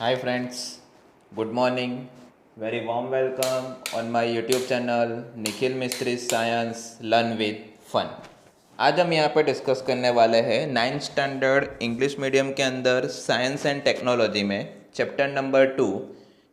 Hi friends, good morning. Very warm welcome on my YouTube channel Nikhil mystery science learn with fun. आज हम यहाँ पे discuss करने वाले हैं 9th स्टैंडर्ड इंग्लिश मीडियम के अंदर साइंस एंड टेक्नोलॉजी में चैप्टर नंबर 2,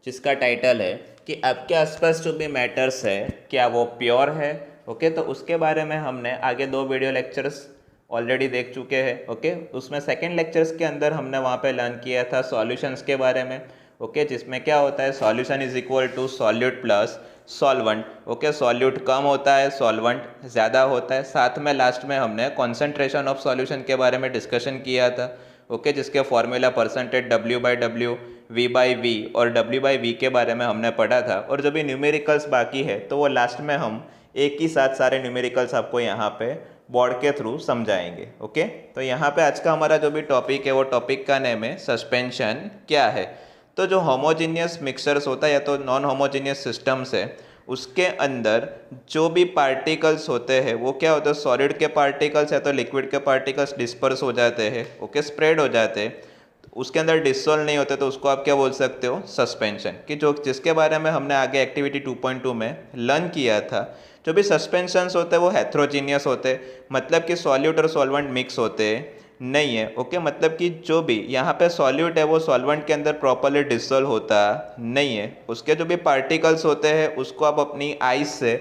जिसका टाइटल है कि आपके आसपास जो भी मैटर्स है क्या वो प्योर है। ओके, तो उसके बारे में हमने आगे 2 वीडियो लेक्चर्स ऑलरेडी देख चुके हैं। ओके, उसमें सेकेंड लेक्चर्स के अंदर हमने वहाँ पे लर्न किया था सॉल्यूशंस के बारे में। ओके, जिसमें क्या होता है solution is equal to solute plus solvent. Okay, solute कम होता है, सॉल्वेंट ज़्यादा होता है। साथ में लास्ट में हमने कॉन्सेंट्रेशन ऑफ सॉल्यूशन के बारे में डिस्कशन किया था। ओके, जिसके फॉर्मूला परसेंटेज W/W, V/V और W/V के बारे में हमने पढ़ा था। और जो भी न्यूमेरिकल्स बाकी है तो वो लास्ट में हम एक ही साथ सारे न्यूमेरिकल्स आपको यहाँ पे बोर्ड के थ्रू समझाएंगे। ओके, तो यहाँ पे आज का हमारा जो भी टॉपिक है वो टॉपिक का नेम है सस्पेंशन क्या है। तो जो होमोजीनियस मिक्सचर्स होता है या तो नॉन होमोजीनियस सिस्टम्स है, उसके अंदर जो भी पार्टिकल्स होते हैं वो क्या होता है, सॉलिड के पार्टिकल्स या तो लिक्विड के पार्टिकल्स डिस्पर्स हो जाते हैं। ओके, स्प्रेड हो जाते हैं, उसके अंदर डिसॉल्व नहीं होते, तो उसको आप क्या बोल सकते हो, सस्पेंशन। कि जो जिसके बारे में हमने आगे एक्टिविटी 2.2 में लर्न किया था। जो भी सस्पेंशंस होते हैं वो हेट्रोजीनियस होते हैं, मतलब कि सॉल्यूट और सॉल्वेंट मिक्स होते नहीं है। ओके, मतलब कि जो भी यहाँ पे सॉल्यूट है वो सॉल्वेंट के अंदर प्रॉपरली डिसॉल्व होता नहीं है। उसके जो भी पार्टिकल्स होते हैं उसको आप अपनी आईज से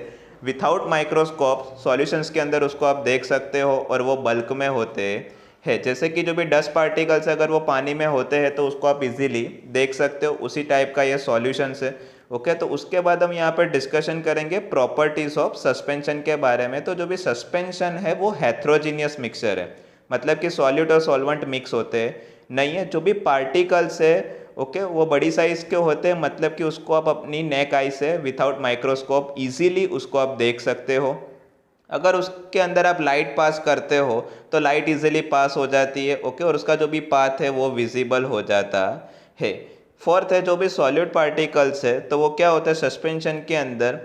विथआउट माइक्रोस्कोप सॉल्यूशंस के अंदर उसको आप देख सकते हो, और वो बल्क में होते है। जैसे कि जो भी डस्ट पार्टिकल्स अगर वो पानी में होते हैं तो उसको आप इजीली देख सकते हो, उसी टाइप का ये सॉल्यूशंस है। ओके, तो उसके बाद हम यहाँ पर डिस्कशन करेंगे प्रॉपर्टीज ऑफ सस्पेंशन के बारे में। तो जो भी सस्पेंशन है वो हेट्रोजीनियस मिक्सचर है, मतलब कि सॉल्यूट और सॉल्वेंट मिक्स होते नहीं है। जो भी पार्टिकल्स है ओके वो बड़ी साइज के होते हैं, मतलब कि उसको आप अपनी नेक आई से विथआउट माइक्रोस्कोप इजीली उसको आप देख सकते हो। अगर उसके अंदर आप लाइट पास करते हो तो लाइट इजीली पास हो जाती है। ओके, और उसका जो भी पाथ है वो विजिबल हो जाता है। फोर्थ है जो भी सॉलिड पार्टिकल्स है तो वो क्या होता है सस्पेंशन के अंदर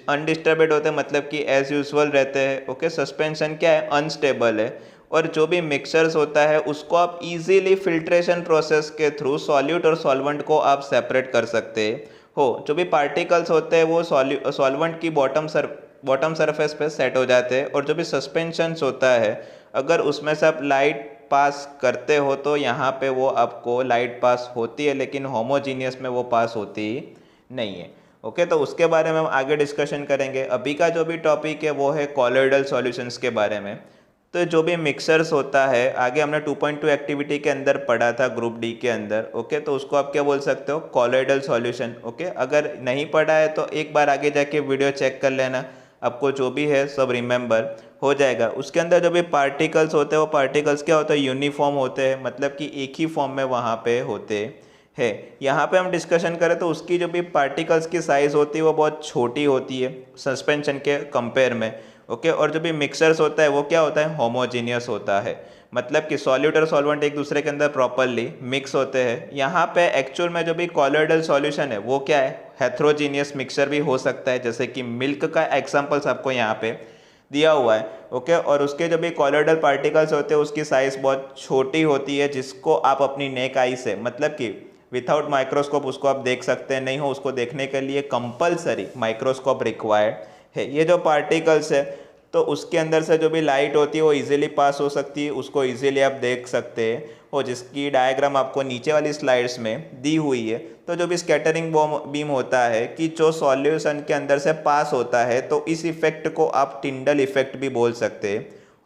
अनडिस्टर्बेड होते हैं, मतलब कि एज यूजुअल रहते हैं। ओके, सस्पेंशन क्या है, अनस्टेबल है। और जो भी मिक्सचर्स होता है उसको आप इजीली फिल्ट्रेशन प्रोसेस के थ्रू सॉल्यूट और सॉल्वेंट को आप सेपरेट कर सकते हो। जो भी पार्टिकल्स होते हैं वो सॉल्वेंट की बॉटम सरफेस पे सेट हो जाते हैं। और जो भी सस्पेंशंस होता है अगर उसमें से आप लाइट पास करते हो तो यहाँ पे वो आपको लाइट पास होती है, लेकिन होमोजीनियस में वो पास होती नहीं है। ओके, तो उसके बारे में हम आगे डिस्कशन करेंगे। अभी का जो भी टॉपिक है वो है कॉलोइडल सॉल्यूशंस के बारे में। तो जो भी मिक्सर्स होता है आगे हमने 2.2 एक्टिविटी के अंदर पढ़ा था ग्रुप डी के अंदर। ओके, तो उसको आप क्या बोल सकते हो, कॉलोइडल सॉल्यूशन। ओके, अगर नहीं पढ़ा है तो एक बार आगे जाके वीडियो चेक कर लेना, आपको जो भी है सब रिमेंबर हो जाएगा। उसके अंदर जो भी पार्टिकल्स होते हैं वो पार्टिकल्स क्या होता है, यूनिफॉर्म होते हैं, मतलब कि एक ही फॉर्म में वहाँ पे होते हैं। यहाँ पे हम डिस्कशन करें तो उसकी जो भी पार्टिकल्स की साइज़ होती है वो बहुत छोटी होती है सस्पेंशन के कंपेयर में। ओके, और जो भी मिक्सर्स होता है वो क्या होता है, होमोजीनियस होता है, मतलब कि सॉल्यूट और सॉल्वेंट एक दूसरे के अंदर प्रॉपरली मिक्स होते हैं। यहाँ पे एक्चुअल में जो भी कॉलोइडल सॉल्यूशन है वो क्या है, हेट्रोजीनियस मिक्सचर भी हो सकता है, जैसे कि मिल्क का एग्जांपल्स आपको यहाँ पे दिया हुआ है। ओके, और उसके जो भी कॉलोइडल पार्टिकल्स होते हैं उसकी साइज बहुत छोटी होती है, जिसको आप अपनी नेक आई से, मतलब कि विथआउट माइक्रोस्कोप उसको आप देख सकते हैं। नहीं हो उसको देखने के लिए कंपलसरी माइक्रोस्कोप रिक्वायर्ड है। ये जो पार्टिकल्स है तो उसके अंदर से जो भी लाइट होती है वो इजीली पास हो सकती है, उसको इजीली आप देख सकते हैं, और जिसकी डायग्राम आपको नीचे वाली स्लाइड्स में दी हुई है। तो जो भी स्कैटरिंग बीम होता है कि जो सॉल्यूशन के अंदर से पास होता है, तो इस इफेक्ट को आप टिंडल इफेक्ट भी बोल सकते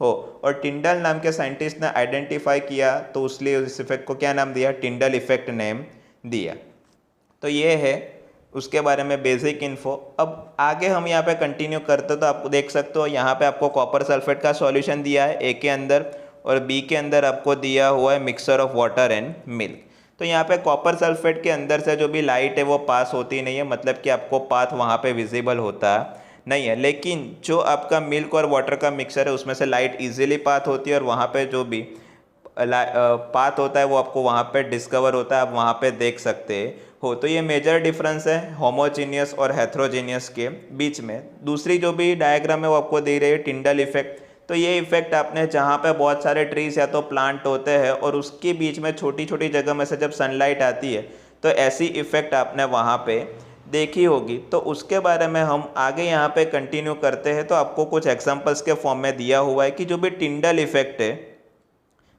हो। और टिंडल नाम के साइंटिस्ट ने आइडेंटिफाई किया तो इसलिए इस इफेक्ट को क्या नाम दिया, टिंडल इफेक्ट नेम दिया। तो ये है उसके बारे में बेसिक इन्फो। अब आगे हम यहाँ पे कंटिन्यू करते तो आपको देख सकते हो यहाँ पे आपको कॉपर सल्फेट का सॉल्यूशन दिया है ए के अंदर, और बी के अंदर आपको दिया हुआ है mixture of water and milk. तो यहाँ पे कॉपर सल्फेट के अंदर से जो भी लाइट है वो पास होती नहीं है, मतलब कि आपको पाथ वहाँ पे विजिबल होता नहीं है। लेकिन जो आपका मिल्क और वाटर का मिक्सचर है उसमें से लाइट इजीली पाथ होती है, और वहाँ पे जो भी पाथ होता है वो आपको वहाँ पे डिस्कवर होता है, आप वहाँ पे देख सकते हो। तो ये मेजर डिफरेंस है होमोजीनियस और हेट्रोजीनियस के बीच में। दूसरी जो भी डायग्राम है वो आपको दे रही है टिंडल इफेक्ट। तो ये इफेक्ट आपने जहाँ पे बहुत सारे ट्रीज या तो प्लांट होते हैं और उसके बीच में छोटी छोटी जगह में से जब सनलाइट आती है तो ऐसी इफ़ेक्ट आपने वहाँ पे देखी होगी। तो उसके बारे में हम आगे यहाँ पे कंटिन्यू करते हैं। तो आपको कुछ एग्जांपल्स के फॉर्म में दिया हुआ है कि जो भी टिंडल इफेक्ट है,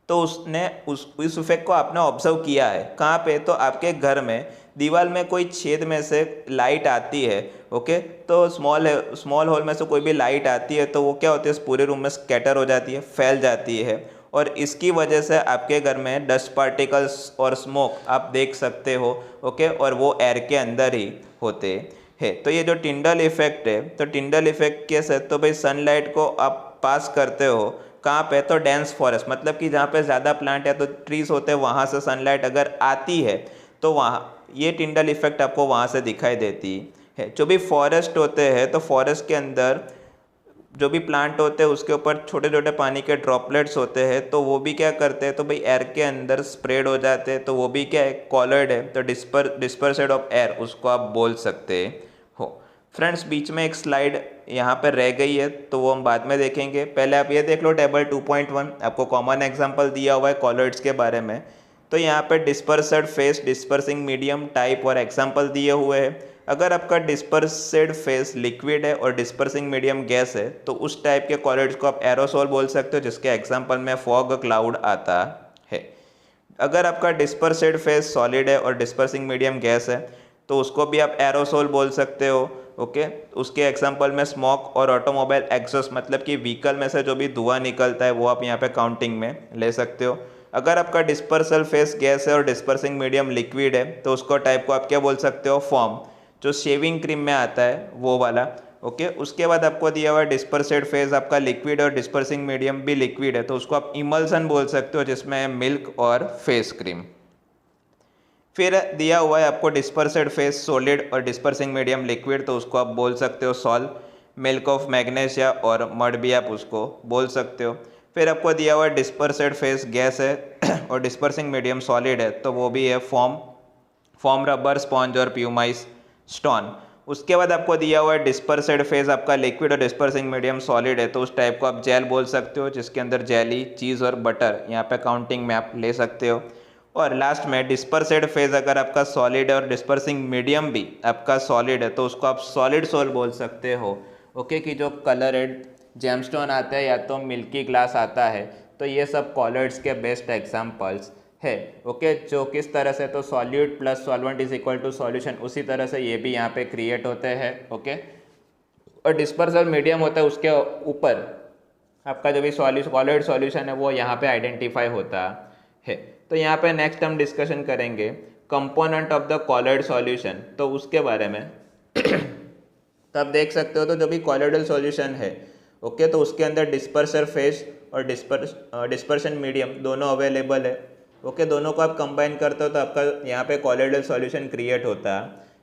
तो उसने उस इफेक्ट को आपने ऑब्जर्व किया है कहाँ पे, तो आपके घर में दीवार में कोई छेद में से लाइट आती है। ओके, तो स्मॉल होल में से कोई भी लाइट आती है तो वो क्या होती है, इस पूरे रूम में स्कैटर हो जाती है, फैल जाती है, और इसकी वजह से आपके घर में डस्ट पार्टिकल्स और स्मोक आप देख सकते हो। ओके, और वो एयर के अंदर ही होते हैं। तो ये जो टिंडल इफेक्ट है, तो टिंडल इफेक्ट कैसे, तो भाई सनलाइट को आप पास करते हो कहाँ पे, तो डेंस फॉरेस्ट, मतलब कि जहाँ पे ज़्यादा प्लांट या तो ट्रीज होते हैं वहाँ से सनलाइट अगर आती है तो वहाँ ये टिंडल इफेक्ट आपको वहाँ से दिखाई देती है। जो भी फॉरेस्ट होते हैं, तो फॉरेस्ट के अंदर जो भी प्लांट होते हैं उसके ऊपर छोटे छोटे पानी के ड्रॉपलेट्स होते हैं, तो वो भी क्या करते हैं, तो भाई एयर के अंदर स्प्रेड हो जाते हैं, तो वो भी क्या है, कॉलर्ड है, तो डिस्पर्सेड ऑफ एयर उसको आप बोल सकते हो। फ्रेंड्स, बीच में एक स्लाइड यहाँ पर रह गई है तो वो हम बाद में देखेंगे। पहले आप ये देख लो टेबल 2.1, आपको कॉमन एग्जांपल दिया हुआ है कॉलर्ड्स के बारे में। तो यहाँ पे डिस्पर्सड फेस, डिस्पर्सिंग मीडियम, टाइप और एग्जांपल दिए हुए हैं। अगर आपका डिस्पर्सेड फेस लिक्विड है और डिस्पर्सिंग मीडियम गैस है, तो उस टाइप के कॉलर्ड्स को आप एरोसोल बोल सकते हो, जिसके एग्जांपल में फॉग क्लाउड आता है। अगर आपका डिस्पर्सेड फेस सॉलिड है और डिस्पर्सिंग मीडियम गैस है, तो उसको भी आप एरोसोल बोल सकते हो। ओके, उसके एग्जांपल में स्मोक और ऑटोमोबाइल एग्जॉस्ट, मतलब कि व्हीकल में से जो भी धुआं निकलता है वो आप यहाँ पे काउंटिंग में ले सकते हो। अगर आपका डिस्पर्सल फेस गैस है और डिस्पर्सिंग मीडियम लिक्विड है, तो उसको टाइप को आप क्या बोल सकते हो, फॉर्म, जो शेविंग क्रीम में आता है वो वाला। ओके, उसके बाद आपको दिया हुआ है डिस्पर्सेड फेज आपका लिक्विड और डिस्पर्सिंग मीडियम भी लिक्विड है, तो उसको आप इमल्सन बोल सकते हो, जिसमें मिल्क और फेस क्रीम। फिर दिया हुआ है आपको डिस्पर्सेड फेस सॉलिड और डिस्पर्सिंग मीडियम लिक्विड, तो उसको आप बोल सकते हो सॉल्ट, मिल्क ऑफ मैग्नीशिया और मड भी आप उसको बोल सकते हो। फिर आपको दिया हुआ है डिस्पर्सेड फेस गैस है और डिस्पर्सिंग मीडियम सॉलिड है, तो वो भी है फॉर्म रबर, स्पॉन्ज और प्यूमाइस स्टोन। उसके बाद आपको दिया हुआ है डिस्पर्सेड फेज आपका लिक्विड और डिस्पर्सिंग मीडियम सॉलिड है, तो उस टाइप को आप जेल बोल सकते हो, जिसके अंदर जेली, चीज़ और बटर यहाँ पे काउंटिंग में आप ले सकते हो। और लास्ट में डिस्पर्सेड फेज अगर आपका सॉलिड है और डिस्पर्सिंग मीडियम भी आपका सॉलिड है, तो उसको आप सॉलिड सोल बोल सकते हो। ओके, कि जो कलरेड जेमस्टोन आता है या तो मिल्की ग्लास आता है, तो ये सब कॉलर्ड्स के बेस्ट एग्जांपल्स है। ओके, जो किस तरह से, तो solute plus solvent is equal to solution, उसी तरह से ये भी यहाँ पे क्रिएट होते हैं। ओके, और डिस्पर्सल मीडियम होता है, उसके ऊपर आपका जो भी कॉलर्ड सॉल्यूशन है वो यहाँ पे आइडेंटिफाई होता है। तो यहाँ पे नेक्स्ट हम डिस्कशन करेंगे component of the collared solution, तो उसके बारे में तो आप देख सकते हो, तो जो भी कॉलॉइडल सॉल्यूशन है, ओके, तो उसके अंदर डिस्पर्सर फेज और डिस्पर्शन मीडियम दोनों अवेलेबल है। ओके, दोनों को आप कंबाइन करते हो तो आपका यहाँ पे कॉलॉइडल सॉल्यूशन क्रिएट होता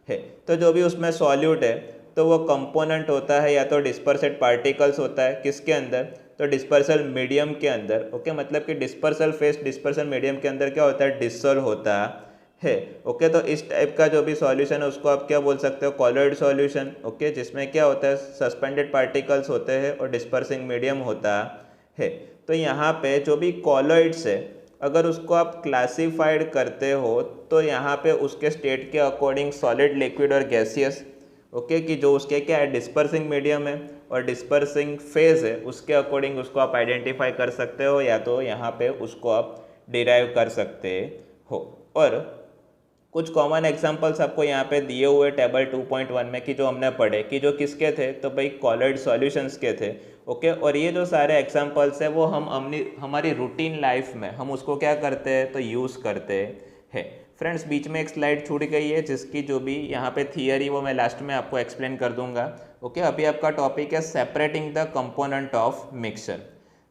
है। तो जो भी उसमें सॉल्यूट है, तो वो कंपोनेंट होता है या तो डिस्पर्सेड पार्टिकल्स होता है, किसके अंदर, तो डिस्पर्सल मीडियम के अंदर। ओके, मतलब कि डिस्पर्सल फेज डिस्पर्सल मीडियम के अंदर क्या होता है, डिसॉल्व होता है। ओके, तो इस टाइप का जो भी सॉल्यूशन है उसको आप क्या बोल सकते हो, कॉलॉइड सॉल्यूशन। ओके, जिसमें क्या होता है, सस्पेंडेड पार्टिकल्स होते हैं और डिस्पर्सिंग मीडियम होता है। तो यहाँ पे जो भी कॉलॉइड्स है, अगर उसको आप क्लासिफाइड करते हो तो यहाँ पे उसके स्टेट के अकॉर्डिंग सॉलिड, लिक्विड और गैसियस, ओके, कि जो उसके क्या है, डिस्पर्सिंग मीडियम है और डिस्पर्सिंग फेज है, उसके अकॉर्डिंग उसको आप आइडेंटिफाई कर सकते हो या तो यहाँ पे उसको आप डिराइव कर सकते हो। और कुछ कॉमन एग्जांपल्स आपको यहाँ पे दिए हुए टेबल 2.1 में, कि जो हमने पढ़े कि जो किसके थे, तो भाई कॉलॉइड सॉल्यूशंस के थे। ओके, और ये जो सारे एग्जांपल्स है वो हम हमारी रूटीन लाइफ में हम उसको क्या करते हैं, तो यूज़ करते हैं। फ्रेंड्स, बीच में एक स्लाइड छूट गई है जिसकी जो भी यहाँ पे थियरी वो मैं लास्ट में आपको एक्सप्लेन कर दूंगा। ओके, अभी आपका टॉपिक है separating the component of mixture.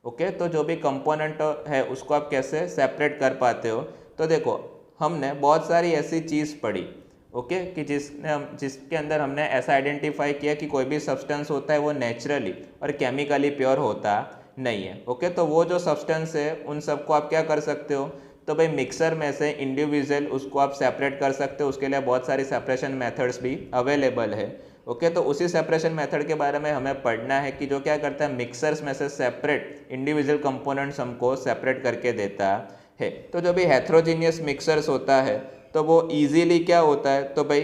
Okay, तो जो भी कंपोनेंट है उसको आप कैसे सेपरेट कर पाते हो, तो देखो हमने बहुत सारी ऐसी चीज़ पढ़ी, ओके, कि जिसके अंदर हमने ऐसा आइडेंटिफाई किया कि कोई भी सब्सटेंस होता है वो नेचुरली और केमिकली प्योर होता नहीं है। ओके, तो वो जो सब्सटेंस है उन सबको आप क्या कर सकते हो, तो भाई मिक्सर में से इंडिविजुअल उसको आप सेपरेट कर सकते हो। उसके लिए बहुत सारी सेपरेशन मेथड्स भी अवेलेबल है। ओके, तो उसी सेपरेशन मेथड के बारे में हमें पढ़ना है कि जो क्या करता है, मिक्सर्स में से सेपरेट इंडिविजुअल कंपोनेंट्स हमको सेपरेट करके देता है। तो जो भी हेथरोजीनियस मिक्सर्स होता है, तो वो इजीली क्या होता है, तो भाई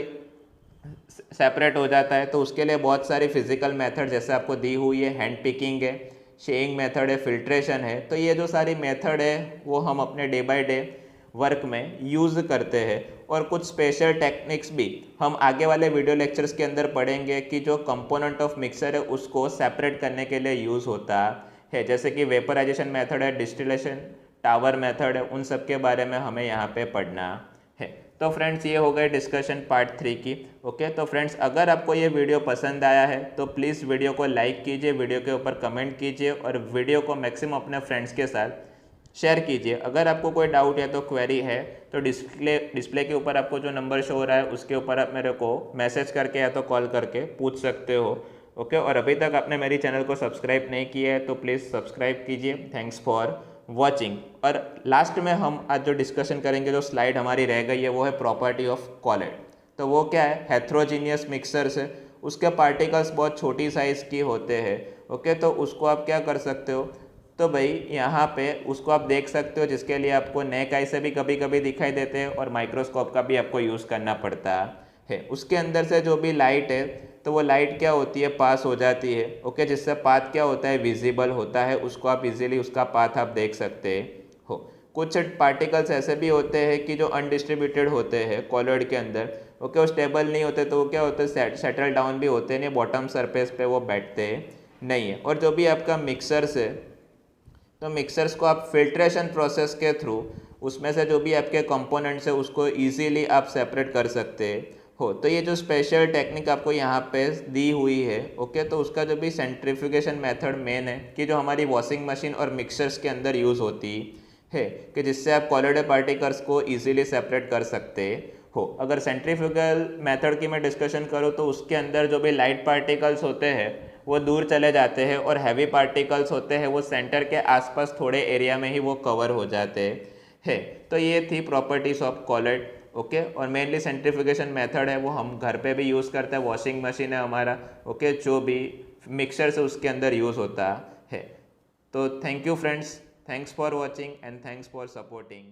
सेपरेट हो जाता है। तो उसके लिए बहुत सारी फिजिकल मेथड जैसे आपको दी हुई है, हैंड पिकिंग है, शेइंग मेथड है, फिल्ट्रेशन है। तो ये जो सारी मेथड है वो हम अपने डे बाय डे वर्क में यूज़ करते हैं। और कुछ स्पेशल टेक्निक्स भी हम आगे वाले वीडियो लेक्चर्स के अंदर पढ़ेंगे कि जो कंपोनेंट ऑफ मिक्सर है उसको सेपरेट करने के लिए यूज़ होता है, जैसे कि वेपराइजेशन मेथड है, डिस्टिलेशन टावर मेथड है, उन सब के बारे में हमें यहाँ पे पढ़ना है। तो फ्रेंड्स ये हो गए डिस्कशन पार्ट 3 की। ओके, तो फ्रेंड्स अगर आपको ये वीडियो पसंद आया है तो प्लीज़ वीडियो को लाइक कीजिए, वीडियो के ऊपर कमेंट कीजिए और वीडियो को मैक्सिमम अपने फ्रेंड्स के साथ शेयर कीजिए। अगर आपको कोई डाउट या तो क्वेरी है तो डिस्प्ले के ऊपर आपको जो नंबर शो हो रहा है उसके ऊपर आप मेरे को मैसेज करके या तो कॉल करके पूछ सकते हो। ओके, और अभी तक आपने मेरी चैनल को सब्सक्राइब नहीं किया है तो प्लीज़ सब्सक्राइब कीजिए। Thanks for watching. और लास्ट में हम आज जो डिस्कशन करेंगे, जो स्लाइड हमारी रह गई है, वो है प्रॉपर्टी ऑफ कॉलेड। तो वो क्या है, हेथ्रोजीनियस मिक्सर से उसके पार्टिकल्स बहुत छोटी साइज़ की होते हैं। ओके, तो उसको आप क्या कर सकते हो, तो भाई यहाँ पे उसको आप देख सकते हो, जिसके लिए आपको नेक आई से भी कभी कभी दिखाई देते हैं और माइक्रोस्कोप का भी आपको यूज़ करना पड़ता है। उसके अंदर से जो भी लाइट है तो वो लाइट क्या होती है, पास हो जाती है। ओके, जिससे पाथ क्या होता है, विजिबल होता है, उसको आप इजीली उसका पाथ आप देख सकते हो। कुछ पार्टिकल्स ऐसे भी होते हैं कि जो अनडिस्ट्रीब्यूटेड होते हैं कॉलॉइड के अंदर। ओके, वो स्टेबल नहीं होते, तो वो क्या होते हैं, सेटल डाउन भी होते नहीं, बॉटम सरफेस पे वो बैठते नहीं है। और जो भी आपका मिक्सर्स है, तो मिक्सर्स को आप फिल्ट्रेशन प्रोसेस के थ्रू उसमें से जो भी आपके कंपोनेंट्स है उसको इजीली आप सेपरेट कर सकते हो। तो ये जो स्पेशल टेक्निक आपको यहाँ पे दी हुई है, ओके, तो उसका जो भी सेंट्रीफ्यूगेशन मेथड मेन है कि जो हमारी वॉशिंग मशीन और मिक्सर्स के अंदर यूज़ होती है, कि जिससे आप कॉलॉइडल पार्टिकल्स को इजीली सेपरेट कर सकते हो। अगर सेंट्रीफ्यूगल मेथड की मैं डिस्कशन करूँ तो उसके अंदर जो भी लाइट पार्टिकल्स होते हैं वो दूर चले जाते हैं और हैवी पार्टिकल्स होते हैं वो सेंटर के आसपास थोड़े एरिया में ही वो कवर हो जाते हैं। तो ये थी प्रॉपर्टीज ऑफ कॉलॉइड। ओके, और मेनली सेंट्रीफ्यूगेशन मेथड है वो हम घर पे भी यूज़ करते हैं, वॉशिंग मशीन है हमारा। ओके, जो भी मिक्सर से उसके अंदर यूज़ होता है। तो thank you friends, thanks for watching and thanks for supporting.